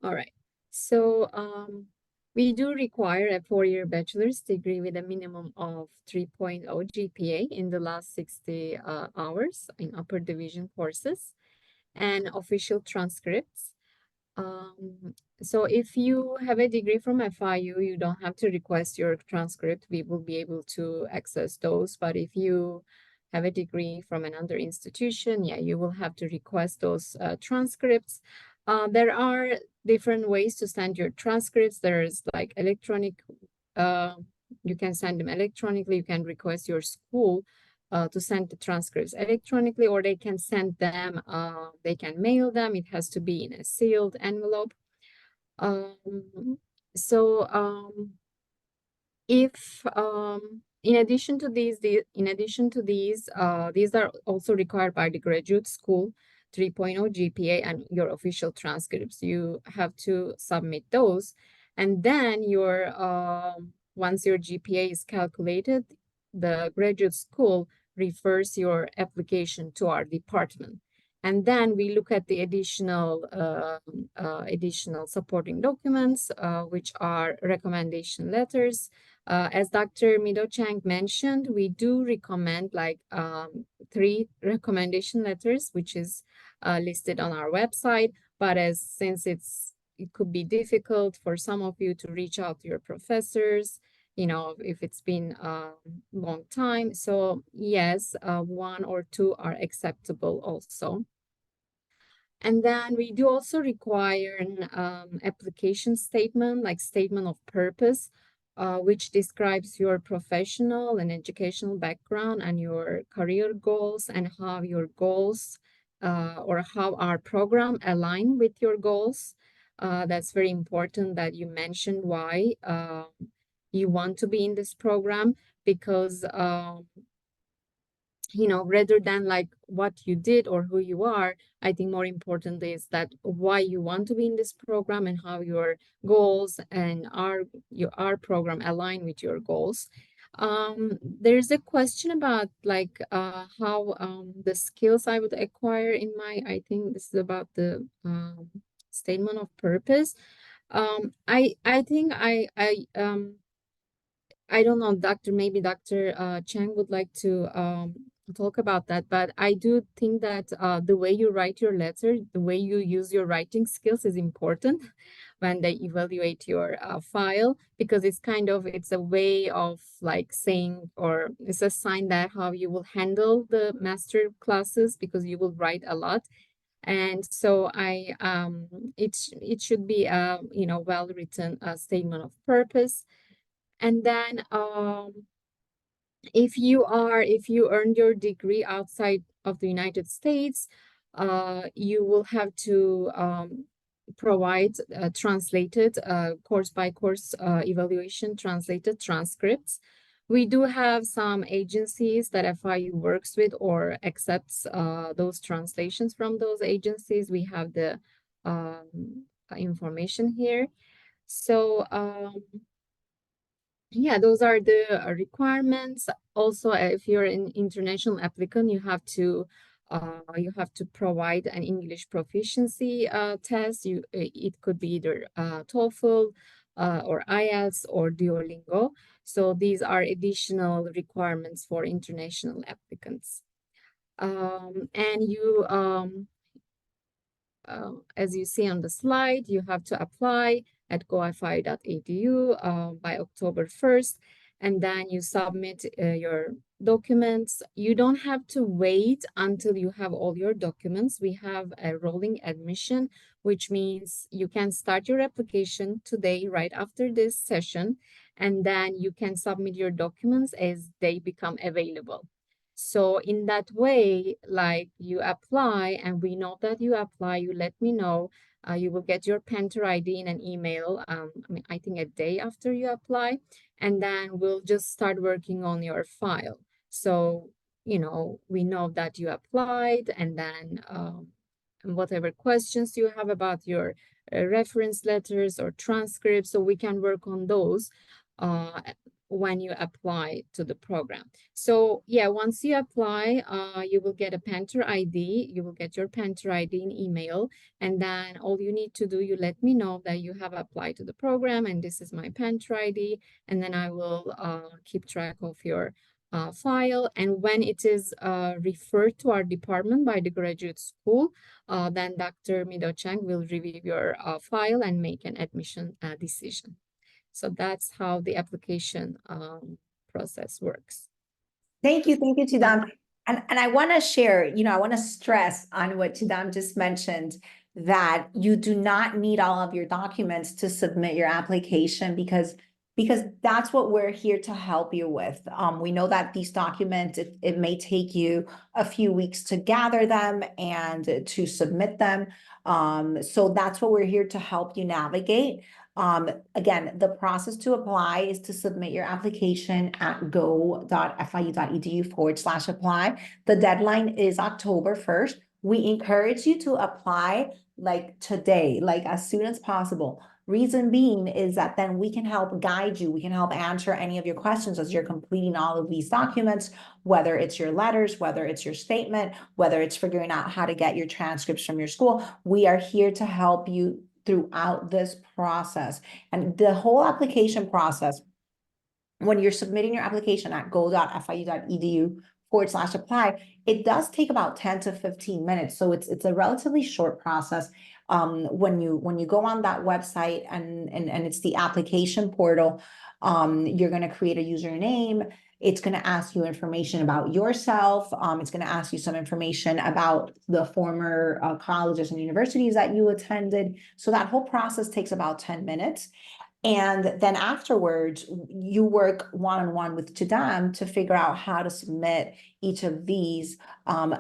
All right. So we do require a 4-year bachelor's degree with a minimum of 3.0 GPA in the last 60 hours in upper division courses and official transcripts. So if you have a degree from FIU, you don't have to request your transcript. We will be able to access those. But if you have a degree from another institution, yeah, you will have to request those transcripts. There are different ways to send your transcripts. There's like electronic, you can send them electronically. You can request your school to send the transcripts electronically, or they can send them, they can mail them. It has to be in a sealed envelope. If in addition to these, these are also required by the graduate school, 3.0 GPA and your official transcripts. You have to submit those, and then your once your GPA is calculated, the graduate school refers your application to our department. And then we look at the additional supporting documents, which are recommendation letters. As Dr. Mido Chang mentioned, we do recommend like 3 recommendation letters, which is listed on our website. But since it could be difficult for some of you to reach out to your professors, you know, if it's been a long time. So yes, 1 or 2 are acceptable also. And then we do also require an application statement, like statement of purpose, which describes your professional and educational background and your career goals, and how your goals or how our program align with your goals. That's very important that you mention why you want to be in this program, because rather than like what you did or who you are, I think more important is that why you want to be in this program and how your goals and our program align with your goals. There's a question about like how the skills I would acquire in my, I think this is about the statement of purpose. I think I don't know, maybe Dr. Chang would like to talk about that, but I do think that the way you write your letter, the way you use your writing skills is important when they evaluate your file, because it's a way of like saying, or it's a sign that how you will handle the master classes, because you will write a lot. And so it should be a well-written statement of purpose. And then if you earned your degree outside of the United States, you will have to provide translated course by course evaluation, translated transcripts. We do have some agencies that FIU works with or accepts those translations from those agencies. We have the information here. So yeah, those are the requirements. Also, if you're an international applicant, you have to provide an English proficiency test. It could be either TOEFL or IELTS or Duolingo. So these are additional requirements for international applicants. And you as you see on the slide, you have to apply at gofi.edu by October 1st, and then you submit your documents. You don't have to wait until you have all your documents. We have a rolling admission, which means you can start your application today, right after this session, and then you can submit your documents as they become available. So in that way, like you apply and we know that you apply, you let me know, you will get your Panther ID in an email, I think a day after you apply, and then we'll just start working on your file. So, we know that you applied, and then whatever questions you have about your reference letters or transcripts, so we can work on those when you apply to the program. So yeah, once you apply, you will get a Panther ID. You will get your Panther ID in email. And then all you need to do, you let me know that you have applied to the program and this is my Panther ID. And then I will keep track of your file. And when it is referred to our department by the graduate school, then Dr. Mido Chang will review your file and make an admission decision. So that's how the application process works. Thank you, Chidam. And I want to share, I want to stress on what Chidam just mentioned, that you do not need all of your documents to submit your application, because that's what we're here to help you with. We know that these documents, it may take you a few weeks to gather them and to submit them. So that's what we're here to help you navigate. Again, the process to apply is to submit your application at go.fiu.edu/apply. The deadline is October 1st. We encourage you to apply like today, like as soon as possible. Reason being is that then we can help guide you. We can help answer any of your questions as you're completing all of these documents, whether it's your letters, whether it's your statement, whether it's figuring out how to get your transcripts from your school. We are here to help you throughout this process. And the whole application process, when you're submitting your application at go.fiu.edu/apply, it does take about 10 to 15 minutes. So it's a relatively short process. When you go on that website and it's the application portal, you're going to create a username. It's going to ask you information about yourself. It's going to ask you some information about the former colleges and universities that you attended. So that whole process takes about 10 minutes. And then afterwards, you work one-on-one with Chidam to figure out how to submit each of these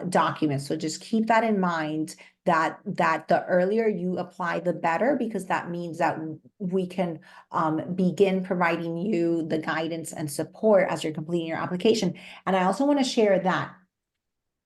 documents. So just keep that in mind, that the earlier you apply, the better, because that means that we can begin providing you the guidance and support as you're completing your application. And I also want to share that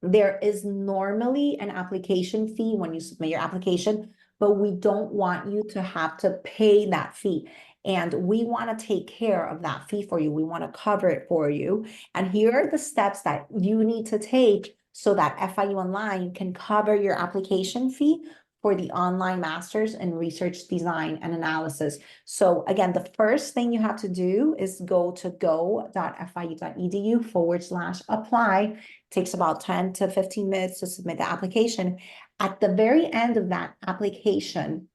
There is normally an application fee when you submit your application, but we don't want you to have to pay that fee. And we want to take care of that fee for you. We want to cover it for you. And here are the steps that you need to take so that FIU Online can cover your application fee for the online master's in research design and analysis. So again, the first thing you have to do is go to go.fiu.edu/apply. Takes about 10 to 15 minutes to submit the application. At the very end of that application,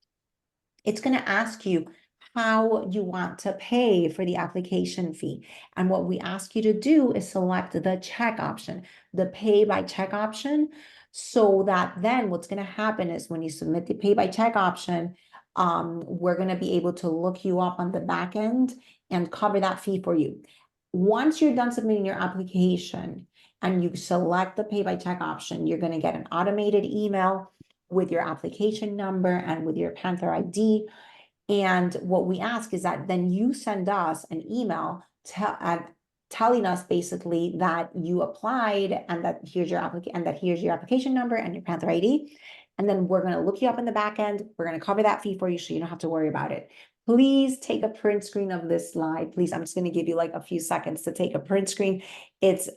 it's going to ask you how you want to pay for the application fee. And what we ask you to do is select the check option, the pay by check option, so that then what's going to happen is when you submit the pay by check option, we're going to be able to look you up on the back end and cover that fee for you. Once you're done submitting your application and you select the pay by check option, you're going to get an automated email with your application number and with your Panther ID. And what we ask is that then you send us an email telling us basically that you applied and that here's your application number and your Panther ID. And then we're going to look you up in the back end. We're going to cover that fee for you so you don't have to worry about it. Please take a print screen of this slide. Please, I'm just going to give you like a few seconds to take a print screen. It's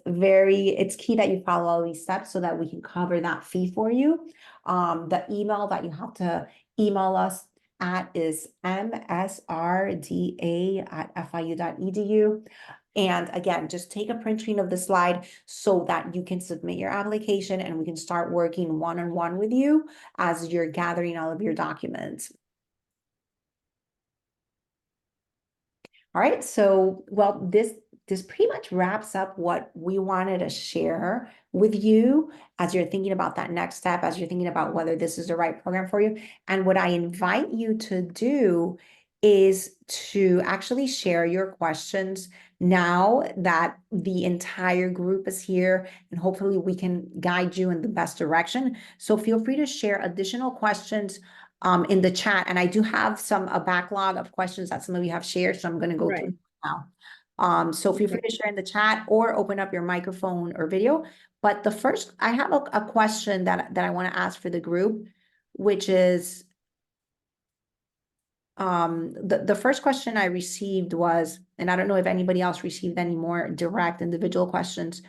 key that you follow all these steps so that we can cover that fee for you. The email that you have to email us at is msrda@fiu.edu. And again, just take a print screen of the slide so that you can submit your application and we can start working one-on-one with you as you're gathering all of your documents. All right, so, well, this pretty much wraps up what we wanted to share with you as you're thinking about that next step, as you're thinking about whether this is the right program for you. And what I invite you to do is to actually share your questions now that the entire group is here, and hopefully we can guide you in the best direction. So feel free to share additional questions in the chat. And I do have a backlog of questions that some of you have shared, so I'm going to go through now. So feel free to share in the chat or open up your microphone or video. But I have a question that I want to ask for the group, which is, the first question I received was, and I don't know if anybody else received any more direct individual questions,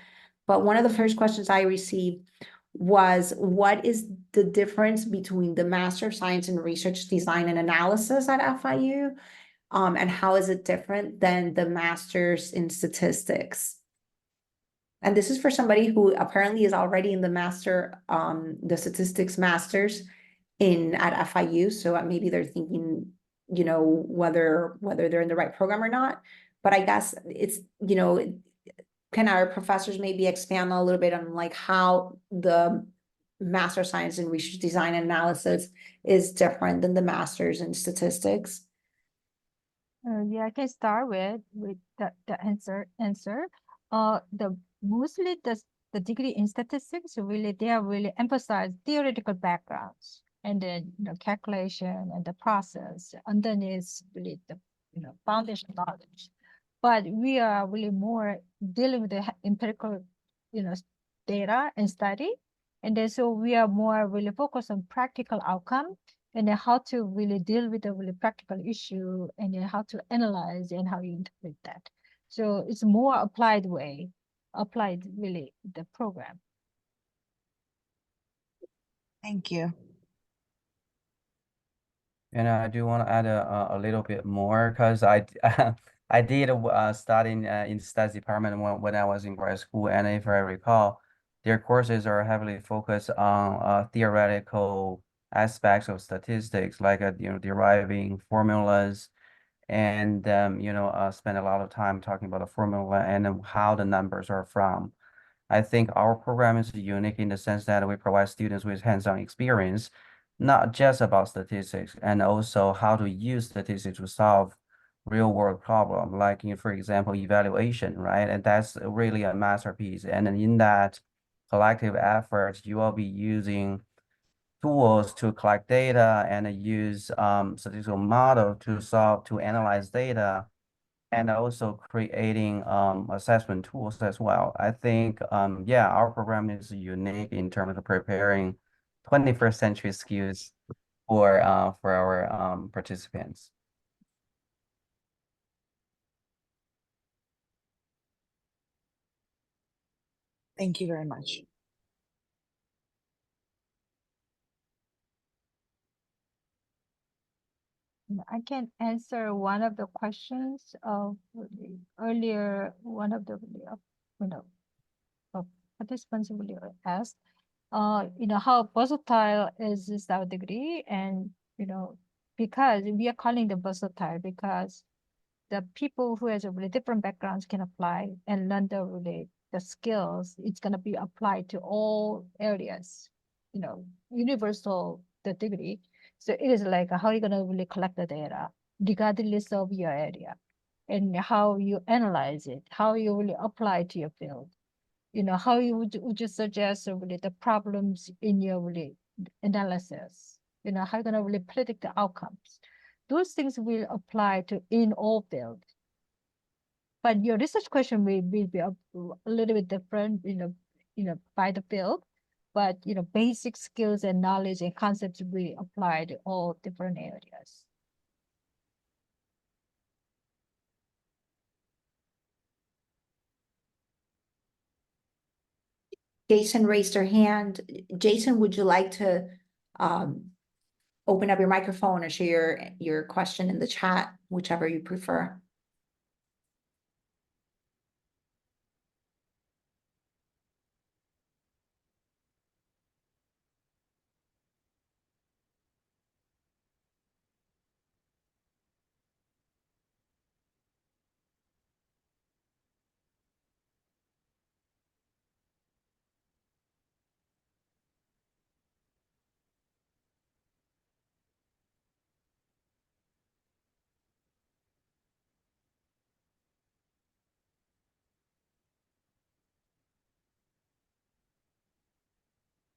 but one of the first questions I received was, what is the difference between the Master of Science in Research Design and Analysis at FIU? And how is it different than the Master's in Statistics? And this is for somebody who apparently is already in the Statistics Masters at FIU. So maybe they're thinking, whether they're in the right program or not. But I guess it's, can our professors maybe expand a little bit on like how the Master of Science in Research Design and Analysis is different than the Master's in Statistics? Yeah, I can start with the answer. Mostly the degree in statistics they are really emphasize theoretical backgrounds and then calculation and the process underneath really the foundation knowledge. But we are really more dealing with the empirical data and study, and then so we are more really focused on practical outcome and then how to really deal with the really practical issue and then how to analyze and how you interpret that. So it's more applied really the program. Thank you. And I do want to add a little bit more because I did study in the stats department when I was in grad school, and if I recall, their courses are heavily focused on theoretical aspects of statistics, like deriving formulas, and spend a lot of time talking about the formula and how the numbers are from. I think our program is unique in the sense that we provide students with hands-on experience, not just about statistics, and also how to use statistics to solve real-world problem, like for example, evaluation, right? And that's really a masterpiece. And in that collective effort, you will be using tools to collect data and use statistical model to analyze data and also creating assessment tools as well. I think, yeah, our program is unique in terms of preparing 21st century skills for our participants. Thank you very much. I can answer one of the questions of earlier, one of the, you know, participants really asked, how versatile is our degree? And, because we are calling them versatile because the people who has a really different backgrounds can apply and learn the skills. It's going to be applied to all areas, universal the degree. So it is like how you're going to really collect the data regardless of your area and how you analyze it, how you really apply to your field. How would you suggest really the problems in your really analysis? How you're going to really predict the outcomes. Those things will apply to in all fields. But your research question will be a little bit different, by the field. But basic skills and knowledge and concepts will apply to all different areas. Jason raised her hand. Jason, would you like to open up your microphone or share your question in the chat, whichever you prefer?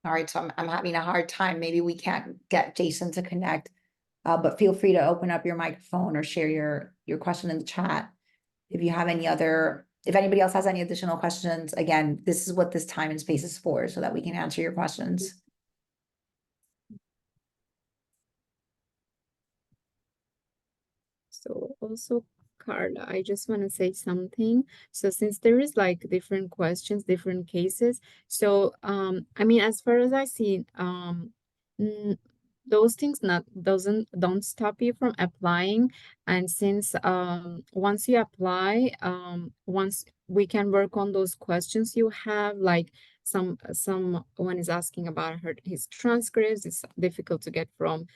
All right, so I'm having a hard time. Maybe we can't get Jason to connect. But feel free to open up your microphone or share your question in the chat. If you have if anybody else has any additional questions, again, this is what this time and space is for, so that we can answer your questions. So also, Carla, I just want to say something. So since there is like different questions, different cases, so I mean, as far as I see, those things don't stop you from applying. And since once you apply, once we can work on those questions you have, like someone is asking about his transcripts. It's difficult to get from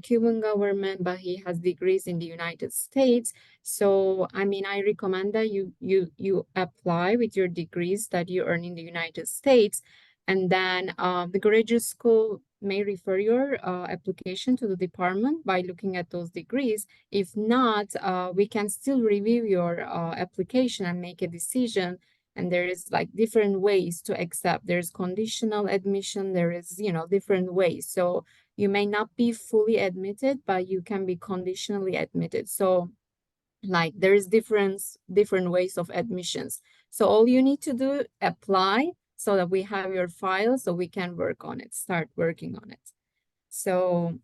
Cuban government, but he has degrees in the United States. So, I mean, I recommend that you apply with your degrees that you earn in the United States, and then the graduate school may refer your application to the department by looking at those degrees. If not, we can still review your application and make a decision. And there is like different ways to accept. There's conditional admission. There is, different ways. So you may not be fully admitted, but you can be conditionally admitted. So like there is different ways of admissions. So all you need to do, apply so that we have your file so we can work on it, start working on it. So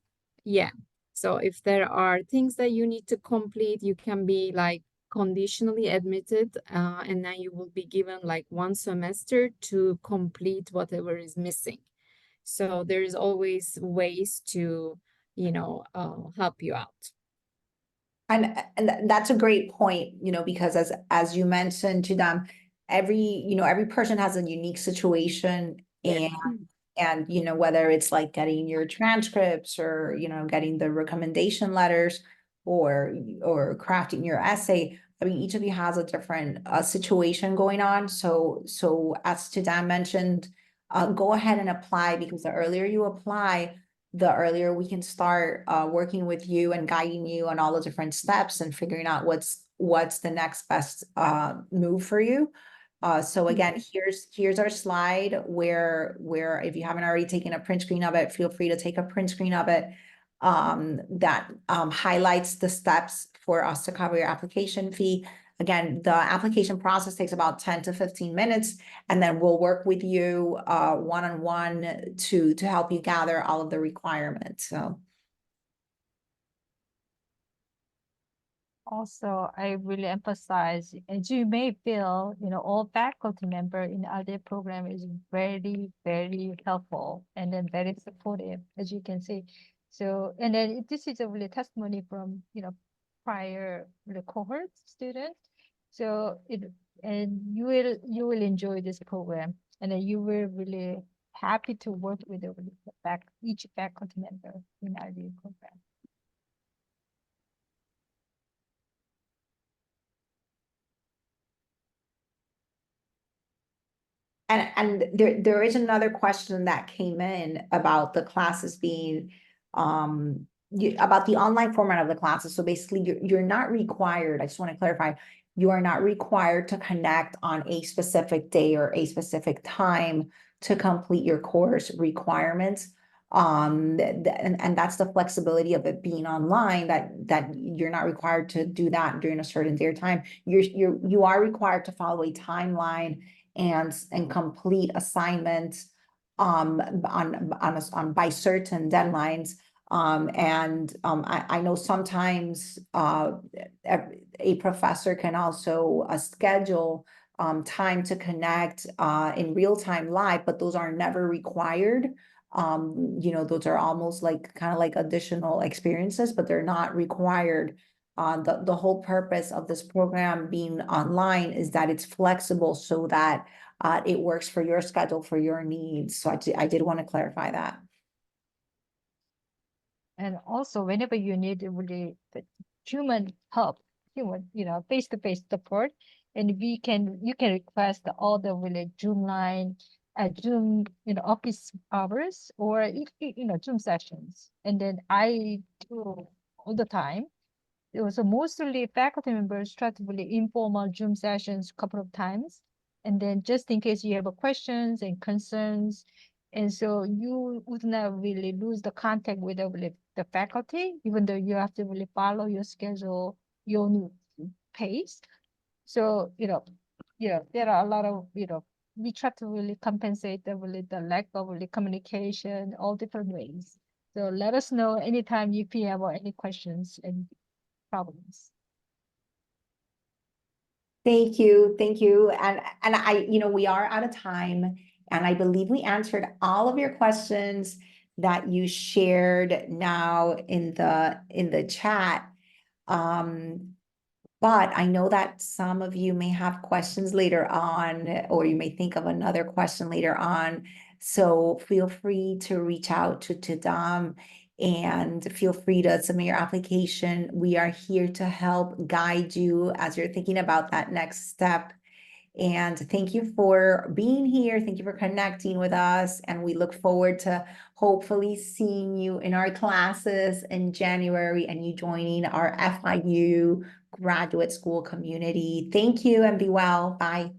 yeah, so if there are things that you need to complete, you can be like conditionally admitted, and then you will be given like 1 semester to complete whatever is missing. So there's always ways to, help you out. And that's a great point, because as you mentioned to them, every person has a unique situation, and whether it's like getting your transcripts or getting the recommendation letters or crafting your essay. I mean, each of you has a different situation going on. So as Tudam mentioned, go ahead and apply, because the earlier you apply, the earlier we can start working with you and guiding you on all the different steps and figuring out what's the next best move for you. So again, here's our slide where if you haven't already taken a print screen of it, feel free to take a print screen of it. that highlights the steps for us to cover your application fee. Again, the application process takes about 10 to 15 minutes, and then we'll work with you one-on-one to help you gather all of the requirements. So Also, I really emphasize, as you may feel, all faculty member in other program is very, very helpful and then very supportive, as you can see. So, and then this is a really testimony from, prior cohort students. So and you will enjoy this program, and then you will really happy to work with each faculty member in our program. And there is another question that came in about the classes being about the online format of the classes. So basically you're not required, I just want to clarify, you are not required to connect on a specific day or a specific time to complete your course requirements. And that's the flexibility of it being online, that you're not required to do that during a certain day or time. You are required to follow a timeline and complete assignments on by certain deadlines. I know sometimes a professor can also schedule time to connect in real time live, but those are never required. Those are almost like kind of like additional experiences, but they're not required. The whole purpose of this program being online is that it's flexible so that it works for your schedule, for your needs. So I did want to clarify that. And also, whenever you need really the human help, face-to-face support, and you can request all the really Zoom line, Zoom, office hours, or Zoom sessions. And then I do all the time. It was mostly faculty members try to really informal Zoom sessions a couple of times. And then just in case you have questions and concerns, and so you would not really lose the contact with the faculty, even though you have to really follow your schedule, your own pace. So, there are a lot of, we try to really compensate the lack of really communication, all different ways. So let us know anytime you have or any questions and problems. Thank you. And we are out of time, and I believe we answered all of your questions that you shared now in the chat. But I know that some of you may have questions later on, or you may think of another question later on. So feel free to reach out to Dom, and feel free to submit your application. We are here to help guide you as you're thinking about that next step. And thank you for being here. Thank you for connecting with us. And we look forward to hopefully seeing you in our classes in January and you joining our FIU graduate school community. Thank you and be well. Bye.